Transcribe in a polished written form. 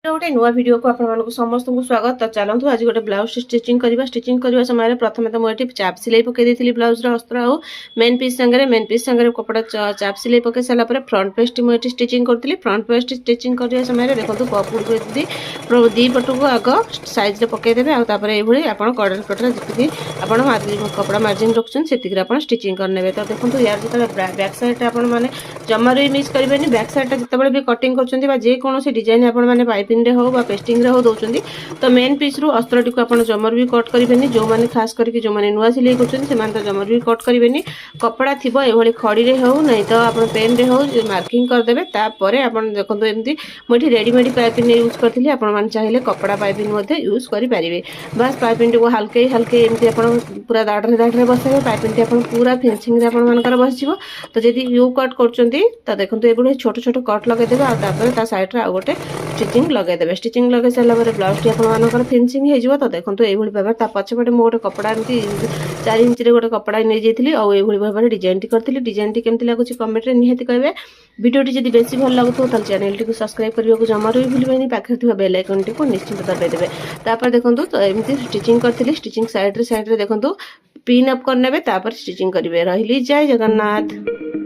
गोटे नुआ वीडियो को आपको समस्त को स्वागत। तो चलतु आज गोटे ब्लाउज स्टिचिंग करने समय प्रथम तो मुझे चाप सिलाई पकई दी ब्लाउज अस्त्र आउ मेन पीस संगे कपड़ा चाप सिलाई पकई सारापर फ्रंट पेस्ट मुझे स्टिचिंग करी। फ्रंट पेस्ट स्टिचिंग करने समय देखो कपूर दी पट को आग साइज पकईदेवे आपर ये आप कड़र कटर जी आप कपड़ा मार्जिन रखुन से स्टिचिंग करने। तो देखो यार जो बैक साइड आपने जमार भी मिस करेंगे। बैक साइड जिते भी कटिंग कर डिजाइन आपने पाइपिंग रे हो पेस्टिंग रे हो दौरान तो मेन पीस रु अस्त्र टी आप जमर भी कट करेंगे। जो मैंने खास करके जो मैंने नुआ सिलाई कर तो जमर भी कट करेंगे। कपड़ा थी ये खड़ी रे हो नहीं तो आप पेन रे हो मार्किंग करदे। तापर आप देखो एमती मुझे रेडीमेड पाइपिंग यूज करी आपने चाहिए कपड़ा पाइपिंग यूज करेंगे। बस पाइपिंग को हल्के हल्के एमती आप पूरा दाढ़े दाढ़े बसाइए पाइपिंग आप पूरा फिनिशिंग आपर बस तो जब यू कट कर देखो ये छोट छोट कट लगेदेवे आपर सैड्रे आउ गोटे स्टिचिंग लगेदेवे। स्टिचिंग लगे सारापर ब्लाउज टी आपर फिनिशिंग हो तो देखो ये भाव पछपटे मुझे गोटे कपड़ा एमती 4 इंच गोटे कपड़ा नहीं जाइए और भाव में डिजाइन टी करी। डिजाइन टी केमती लगुच कमेंट में निहाती कहे। वीडियोटी जब बेसी भल लगुव तो चैनल टी सब्सक्राइब करने को जमार भी भूलें। पाखे बेल आइकन टी निश्चिंत दबाइदेवे। तापर देखो तो एमती स्टिचिंग करी स्टिचिंग सैड्रे देखो पिन अप करने स्टिचिंग करेंगे। रही जय जगन्नाथ।